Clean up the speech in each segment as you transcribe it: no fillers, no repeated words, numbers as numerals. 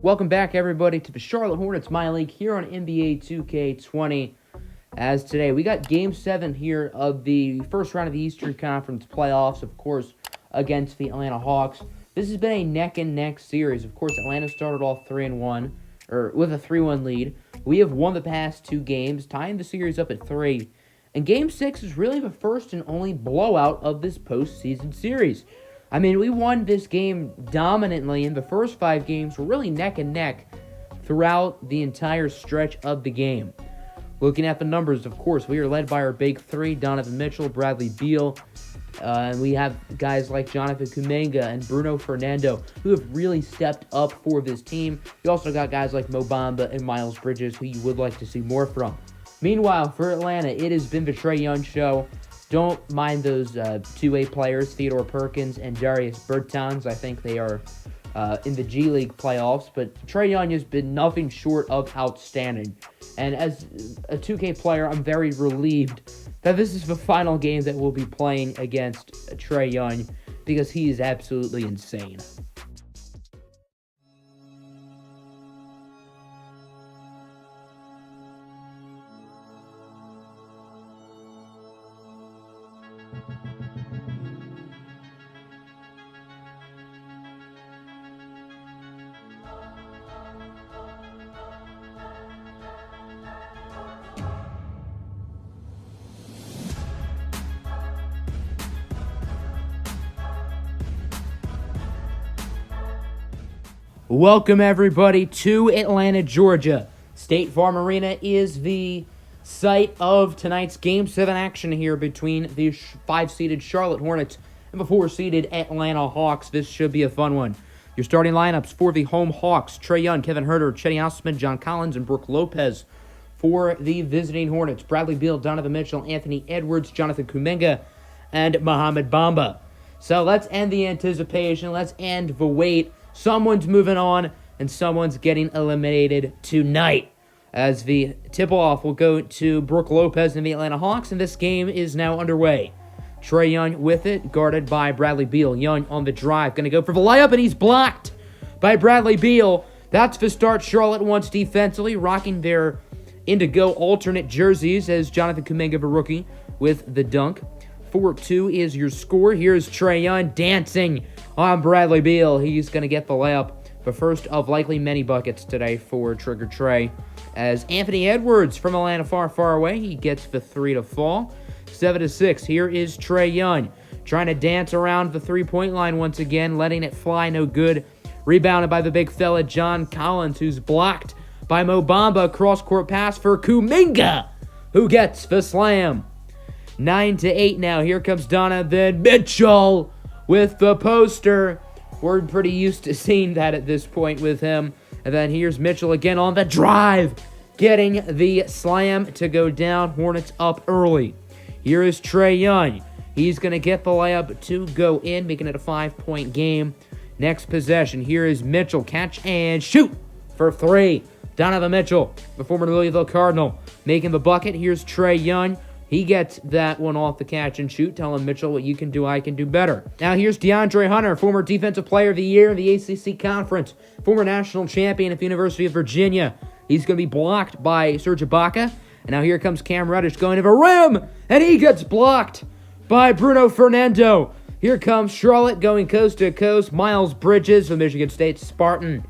Welcome back, everybody, to the Charlotte Hornets MyLeague here on NBA 2K20. As today, we got Game 7 here of the first round of the Eastern Conference playoffs, of course, against the Atlanta Hawks. This has been a neck-and-neck series. Of course, Atlanta started off 3-1, or with a 3-1 lead. We have won the past two games, tying the series up at 3. And Game 6 is really the first and only blowout of this postseason series. I mean, we won this game dominantly, and the first 5 games were really neck and neck throughout the entire stretch of the game. Looking at the numbers, of course, we are led by our big three, Donovan Mitchell, Bradley Beal, and we have guys like Jonathan Kuminga and Bruno Fernando who have really stepped up for this team. You also got guys like Mo Bamba and Miles Bridges who you would like to see more from. Meanwhile, for Atlanta, it has been the Trae Young show. Don't mind those two-way players, Theodore Perkins and Darius Bertans. I think they are in the G League playoffs, but Trae Young has been nothing short of outstanding. And as a 2K player, I'm very relieved that this is the final game that we'll be playing against Trae Young because he is absolutely insane. Welcome, everybody, to Atlanta, Georgia. State Farm Arena is the site of tonight's Game 7 action here between the 5-seeded Charlotte Hornets and the 4-seeded Atlanta Hawks. This should be a fun one. Your starting lineups for the home Hawks: Trae Young, Kevin Huerter, Cedi Osman, John Collins, and Brook Lopez. For the visiting Hornets: Bradley Beal, Donovan Mitchell, Anthony Edwards, Jonathan Kuminga, and Mohamed Bamba. So let's end the anticipation. Let's end the wait. Someone's moving on, and someone's getting eliminated tonight. As the tip-off will go to Brook Lopez and the Atlanta Hawks, and this game is now underway. Trae Young with it, guarded by Bradley Beal. Young on the drive, going to go for the layup, and he's blocked by Bradley Beal. That's the start Charlotte wants defensively, rocking their indigo alternate jerseys as Jonathan Kuminga, the rookie, with the dunk. 4-2 is your score. Here's Trae Young dancing on Bradley Beal. He's going to get the layup, the first of likely many buckets today for Trigger Trae. As Anthony Edwards from Atlanta far away, he gets the 3 to fall. 7-6, here is Trae Young trying to dance around the three-point line once again, letting it fly, no good. Rebounded by the big fella John Collins, who's blocked by Mo Bamba. Cross-court pass for Kuminga, who gets the slam. 9-8 now. Here comes Donovan Mitchell with the poster. We're pretty used to seeing that at this point with him. And then here's Mitchell again on the drive, getting the slam to go down. Hornets up early. Here is Trae Young. He's going to get the layup to go in, making it a 5-point game. Next possession. Here is Mitchell. Catch and shoot for 3. Donovan Mitchell, the former Louisville Cardinal, making the bucket. Here's Trae Young. He gets that one off the catch and shoot, telling Mitchell, what you can do, I can do better. Now here's DeAndre Hunter, former Defensive Player of the Year in the ACC Conference, former national champion at the University of Virginia. He's going to be blocked by Serge Ibaka. And now here comes Cam Reddish going to the rim, and he gets blocked by Bruno Fernando. Here comes Charlotte going coast to coast. Miles Bridges, the Michigan State Spartan,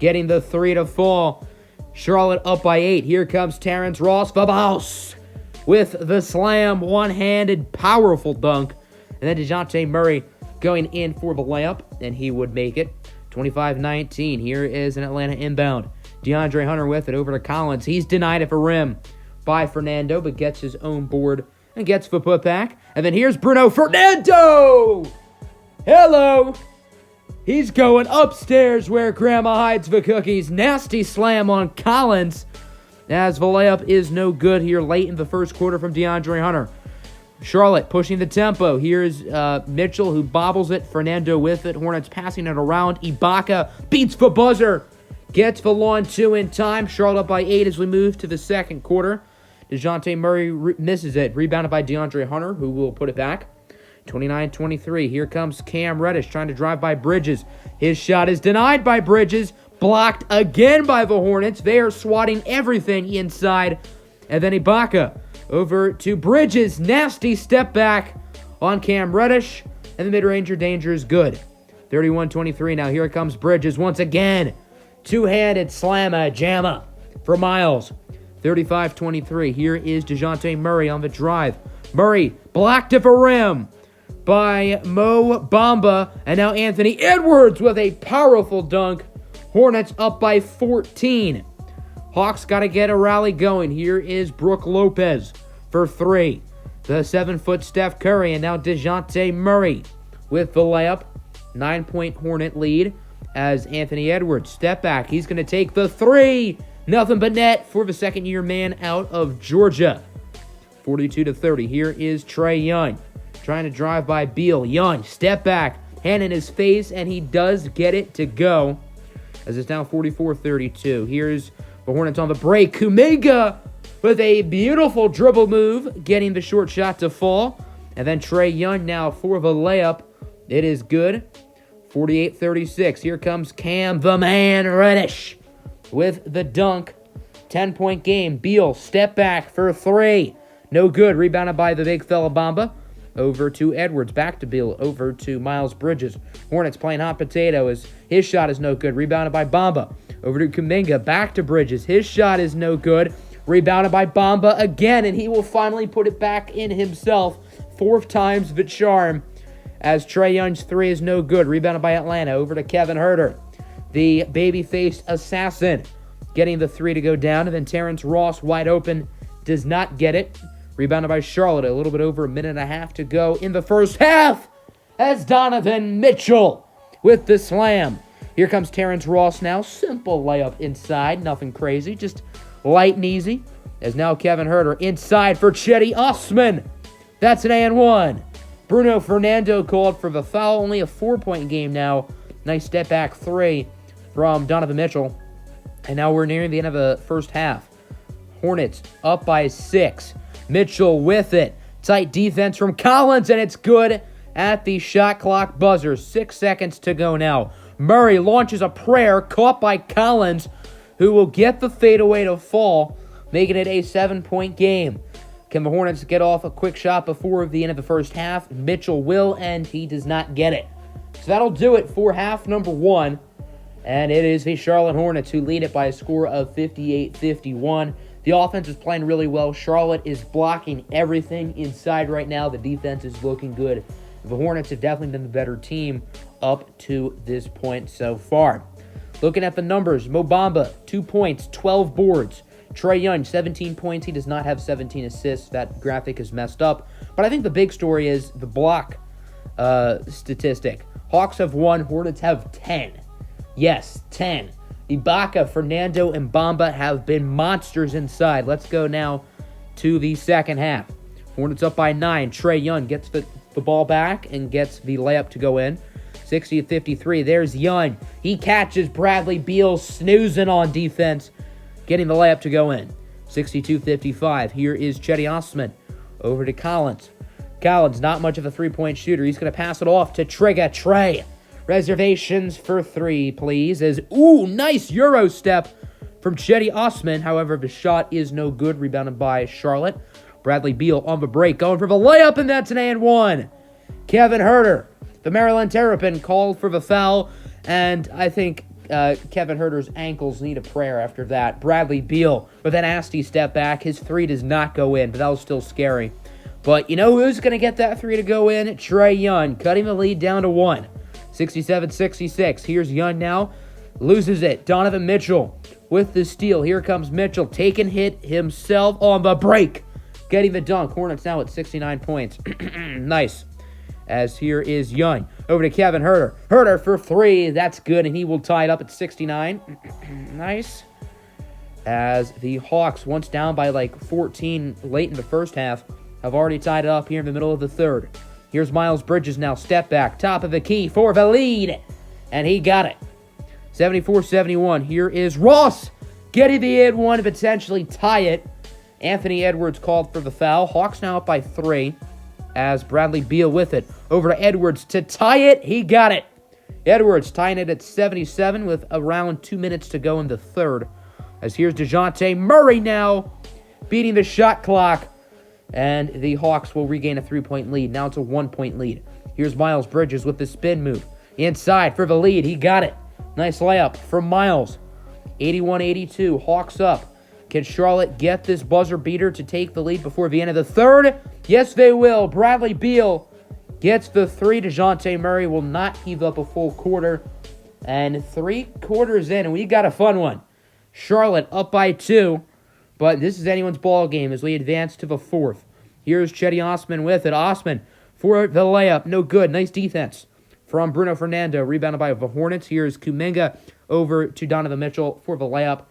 getting the 3 to fall. Charlotte up by 8. Here comes Terrence Ross Fabaus with the slam, one-handed, powerful dunk. And then DeJounte Murray going in for the layup, and he would make it. 25-19. Here is an Atlanta inbound. DeAndre Hunter with it over to Collins. He's denied at the rim by Fernando, but gets his own board and gets the putback. And then here's Bruno Fernando! Hello! He's going upstairs where Grandma hides the cookies. Nasty slam on Collins, as the layup is no good here late in the first quarter from DeAndre Hunter. Charlotte pushing the tempo. Here's Mitchell, who bobbles it. Fernando with it. Hornets passing it around. Ibaka beats the buzzer. Gets the lawn 2 in time. Charlotte up by 8 as we move to the second quarter. DeJounte Murray misses it. Rebounded by DeAndre Hunter, who will put it back. 29-23. Here comes Cam Reddish trying to drive by Bridges. His shot is denied by Bridges, blocked again by the Hornets. They are swatting everything inside. And then Ibaka over to Bridges. Nasty step back on Cam Reddish. And the mid-ranger danger is good. 31-23. Now here comes Bridges once again. Two-handed slammer, jammer for Miles. 35-23. Here is DeJounte Murray on the drive. Murray blocked at the rim by Mo Bamba. And now Anthony Edwards with a powerful dunk. Hornets up by 14. Hawks got to get a rally going. Here is Brook Lopez for three. The 7-foot Steph Curry. And now DeJounte Murray with the layup. 9-point Hornet lead as Anthony Edwards step back. He's going to take the three. Nothing but net for the second-year man out of Georgia. 42-30. Here is Trae Young trying to drive by Beal. Young, step back, hand in his face, and he does get it to go. As it's now 44-32. Here's the Hornets on the break. Kuminga with a beautiful dribble move, getting the short shot to fall. And then Trae Young now for the layup. It is good. 48-36. Here comes Cam the Man Reddish with the dunk. 10-point game. Beal, step back for three. No good. Rebounded by the big fella Bamba. Over to Edwards. Back to Beal. Over to Miles Bridges. Hornets playing hot potato as his shot is no good. Rebounded by Bamba. Over to Kuminga. Back to Bridges. His shot is no good. Rebounded by Bamba again, and he will finally put it back in himself. Fourth time's the charm as Trae Young's three is no good. Rebounded by Atlanta. Over to Kevin Huerter. The baby-faced assassin getting the three to go down. And then Terrence Ross wide open. Does not get it. Rebounded by Charlotte. A little bit over a minute and a half to go in the first half. As Donovan Mitchell with the slam. Here comes Terrence Ross now. Simple layup inside. Nothing crazy. Just light and easy. As now Kevin Huerter inside for Cedi Osman. That's an and one. Bruno Fernando called for the foul. Only a 4-point game now. Nice step back three from Donovan Mitchell. And now we're nearing the end of the first half. Hornets up by 6. Mitchell with it. Tight defense from Collins, and it's good at the shot clock buzzer. 6 seconds to go now. Murray launches a prayer, caught by Collins, who will get the fadeaway to fall, making it a 7-point game. Can the Hornets get off a quick shot before the end of the first half? Mitchell will, and he does not get it. So that'll do it for half number one. And it is the Charlotte Hornets who lead it by a score of 58-51. The offense is playing really well. Charlotte is blocking everything inside right now. The defense is looking good. The Hornets have definitely been the better team up to this point so far. Looking at the numbers, Mo Bamba, 2 points, 12 boards. Trae Young, 17 points. He does not have 17 assists. That graphic is messed up. But I think the big story is the block statistic. Hawks have 1, Hornets have 10. Yes, 10. Ibaka, Fernando, and Bamba have been monsters inside. Let's go now to the second half. Hornets up by 9. Trae Young gets the ball back and gets the layup to go in. 60-53. There's Young. He catches Bradley Beal snoozing on defense, getting the layup to go in. 62-55. Here is Cedi Osman. Over to Collins. Collins, not much of a three-point shooter. He's going to pass it off to Trigger Trae. Reservations for three, please. Nice Euro step from Cedi Osman. However, the shot is no good. Rebounded by Charlotte. Bradley Beal on the break, going for the layup, and that's an and one. Kevin Huerter, the Maryland Terrapin, called for the foul, and I think Kevin Huerter's ankles need a prayer after that. Bradley Beal with a nasty step back. His three does not go in, but that was still scary. But you know who's going to get that three to go in? Trae Young, cutting the lead down to 1. 67-66. Here's Young now. Loses it. Donovan Mitchell with the steal. Here comes Mitchell. Taking hit himself on the break. Getting the dunk. Hornets now at 69 points. Nice. As here is Young. Over to Kevin Huerter. Huerter for three. That's good, and he will tie it up at 69. Nice. As the Hawks, once down by like 14 late in the first half, have already tied it up here in the middle of the third. Here's Miles Bridges now. Step back. Top of the key for the lead. And he got it. 74-71. Here is Ross. Getting the and one to potentially tie it. Anthony Edwards called for the foul. Hawks now up by 3. As Bradley Beal with it. Over to Edwards to tie it. He got it. Edwards tying it at 77 with around 2 minutes to go in the third. As here's DeJounte Murray now beating the shot clock. And the Hawks will regain a 3-point lead. Now it's a 1-point lead. Here's Miles Bridges with the spin move. Inside for the lead. He got it. Nice layup from Miles. 81-82. Hawks up. Can Charlotte get this buzzer beater to take the lead before the end of the third? Yes, they will. Bradley Beal gets the three. DeJounte Murray will not heave up a full quarter. And 3 quarters in, and we got a fun one. Charlotte up by 2. But this is anyone's ball game as we advance to the fourth. Here's Cedi Osman with it. Osman for the layup. No good. Nice defense from Bruno Fernando. Rebounded by the Hornets. Here's Kuminga over to Donovan Mitchell for the layup.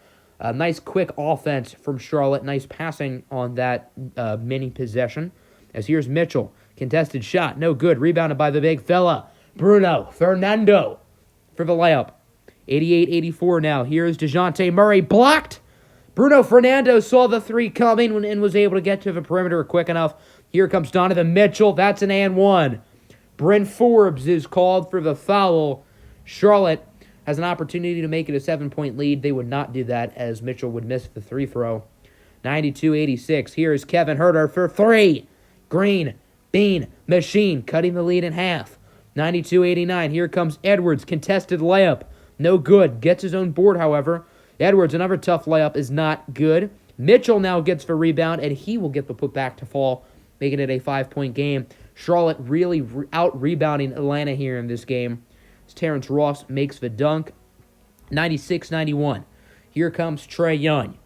Nice quick offense from Charlotte. Nice passing on that mini possession. As here's Mitchell. Contested shot. No good. Rebounded by the big fella. Bruno Fernando for the layup. 88-84 now. Here's DeJounte Murray. Blocked. Bruno Fernando saw the three coming and was able to get to the perimeter quick enough. Here comes Donovan Mitchell. That's an and one. Bryn Forbes is called for the foul. Charlotte has an opportunity to make it a 7-point lead. They would not do that as Mitchell would miss the free throw. 92-86. Here is Kevin Huerter for 3. Green, Bean, Machine cutting the lead in half. 92-89. Here comes Edwards. Contested layup. No good. Gets his own board, however. Edwards, another tough layup, is not good. Mitchell now gets the rebound, and he will get the putback to fall, making it a 5-point game. Charlotte really out-rebounding Atlanta here in this game. As Terrence Ross makes the dunk. 96-91. Here comes Trae Young.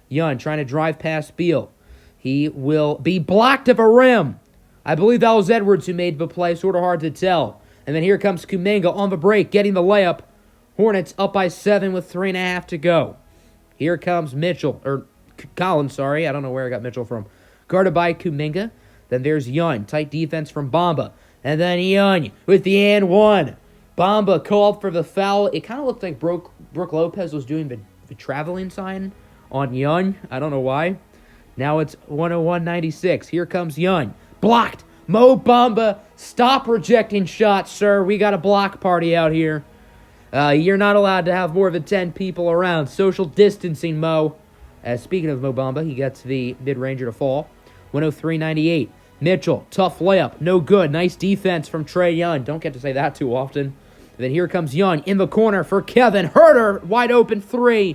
Young trying to drive past Beal. He will be blocked at the rim. I believe that was Edwards who made the play. Sort of hard to tell. And then here comes Kuminga on the break, getting the layup. Hornets up by 7 with 3.5 to go. Here comes Collins, sorry. I don't know where I got Mitchell from. Guarded by Kuminga. Then there's Young. Tight defense from Bamba. And then Young with the and one. Bamba called for the foul. It kind of looked like Brook Lopez was doing the traveling sign on Young. I don't know why. Now it's 101-96. Here comes Young. Blocked. Mo Bamba, stop rejecting shots, sir. We got a block party out here. You're not allowed to have more than 10 people around. Social distancing, Mo. Speaking of Mo Bamba, he gets the mid-ranger to fall. 103-98. Mitchell, tough layup. No good. Nice defense from Trae Young. Don't get to say that too often. And then here comes Young in the corner for Kevin Huerter. Wide open 3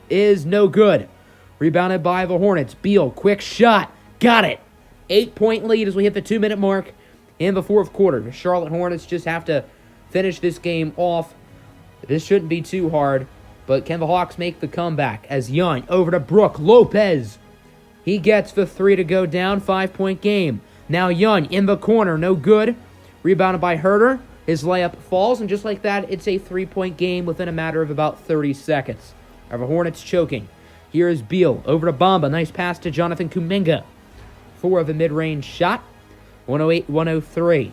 is no good. Rebounded by the Hornets. Beal, quick shot. Got it. 8-point lead as we hit the 2-minute mark in the fourth quarter. The Charlotte Hornets just have to finish this game off. This shouldn't be too hard, but can the Hawks make the comeback? As Young over to Brook Lopez. He gets the 3 to go down. 5-point game. Now Young in the corner. No good. Rebounded by Huerter. His layup falls, and just like that, it's a 3-point game within a matter of about 30 seconds. Are the Hornets choking? Here is Beal over to Bamba. Nice pass to Jonathan Kuminga for the mid-range shot. 108-103.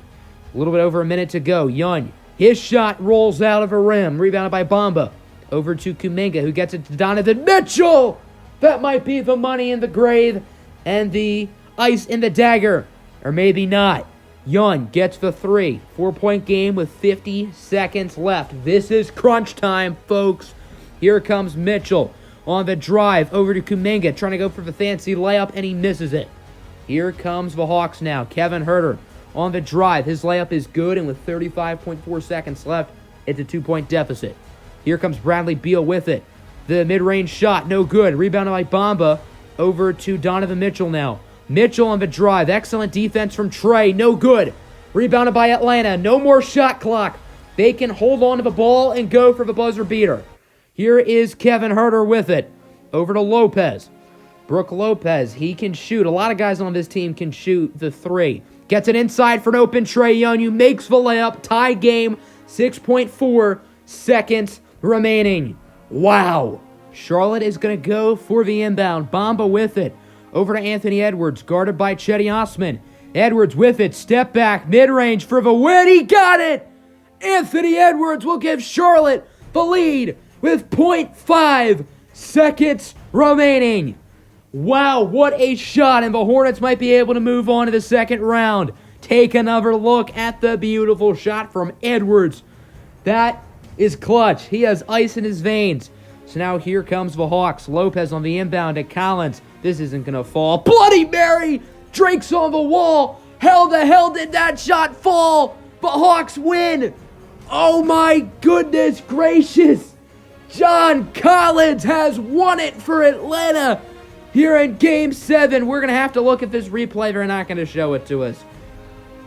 A little bit over a minute to go. Young. His shot rolls out of a rim. Rebounded by Bamba. Over to Kuminga, who gets it to Donovan Mitchell. That might be the money in the grave and the ice in the dagger. Or maybe not. Young gets the 3. 4-point game with 50 seconds left. This is crunch time, folks. Here comes Mitchell on the drive over to Kuminga, trying to go for the fancy layup, and he misses it. Here comes the Hawks now. Kevin Huerter on the drive. His layup is good, and with 35.4 seconds left, it's a 2-point deficit. Here comes Bradley Beal with it. The mid-range shot, no good. Rebounded by Bamba over to Donovan Mitchell now. Mitchell on the drive. Excellent defense from Trae, no good. Rebounded by Atlanta. No more shot clock. They can hold on to the ball and go for the buzzer beater. Here is Kevin Huerter with it. Over to Lopez. Brook Lopez, he can shoot. A lot of guys on this team can shoot the 3. Gets it inside for an open Trae Young, who makes the layup. Tie game, 6.4 seconds remaining. Wow. Charlotte is going to go for the inbound. Bamba with it. Over to Anthony Edwards, guarded by Cedi Osman. Edwards with it. Step back, mid-range for the win. He got it! Anthony Edwards will give Charlotte the lead with 0.5 seconds remaining. Wow, what a shot, and the Hornets might be able to move on to the second round. Take another look at the beautiful shot from Edwards. That is clutch. He has ice in his veins. So now here comes the Hawks. Lopez on the inbound to Collins. This isn't going to fall. Bloody Mary! Drake's on the wall. How the hell did that shot fall? But Hawks win. Oh my goodness gracious. John Collins has won it for Atlanta here in Game 7. We're going to have to look at this replay. They're not going to show it to us.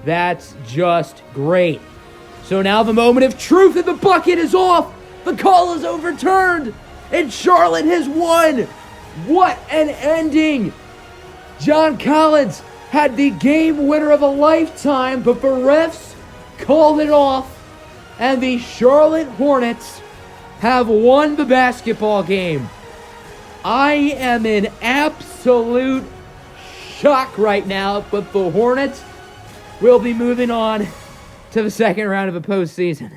That's just great. So now the moment of truth and the bucket is off. The call is overturned. And Charlotte has won. What an ending. John Collins had the game winner of a lifetime, but the refs called it off. And the Charlotte Hornets have won the basketball game. I am in absolute shock right now, but the Hornets will be moving on to the second round of the postseason.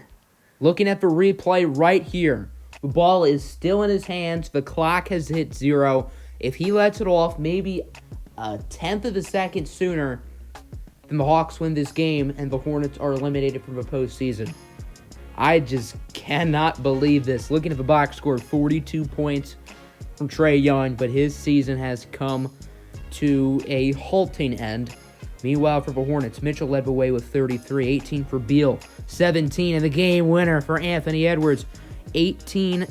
Looking at the replay right here, the ball is still in his hands. The clock has hit 0. If he lets it off maybe a tenth of a second sooner, then the Hawks win this game and the Hornets are eliminated from the postseason. I just cannot believe this. Looking at the box score, 42 points from Trae Young, but his season has come to a halting end. Meanwhile, for the Hornets, Mitchell led the way with 33, 18 for Beal, 17, and the game winner for Anthony Edwards, 18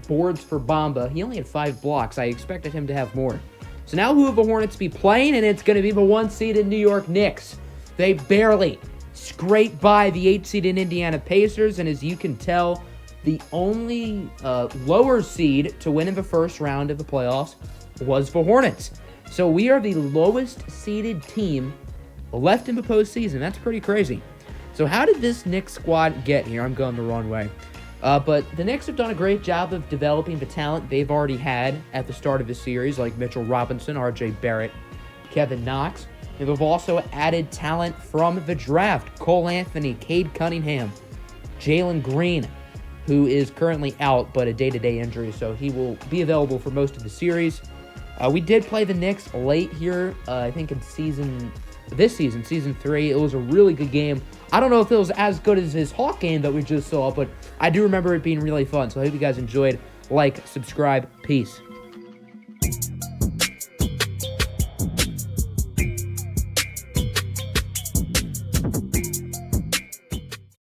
boards for Bamba. He only had 5 blocks. I expected him to have more. So now who will the Hornets be playing? And it's going to be the 1-seeded New York Knicks. They barely scraped by the 8-seeded Indiana Pacers, and as you can tell, the only lower seed to win in the first round of the playoffs was the Hornets. So we are the lowest seeded team left in the postseason. That's pretty crazy. So how did this Knicks squad get here? I'm going the wrong way. But the Knicks have done a great job of developing the talent they've already had at the start of the series, like Mitchell Robinson, R.J. Barrett, Kevin Knox. And they've also added talent from the draft. Cole Anthony, Cade Cunningham, Jalen Green, who is currently out, but a day-to-day injury, so he will be available for most of the series. We did play the Knicks late here, I think in season 3. It was a really good game. I don't know if it was as good as his Hawk game that we just saw, but I do remember it being really fun. So I hope you guys enjoyed. Like, subscribe, peace.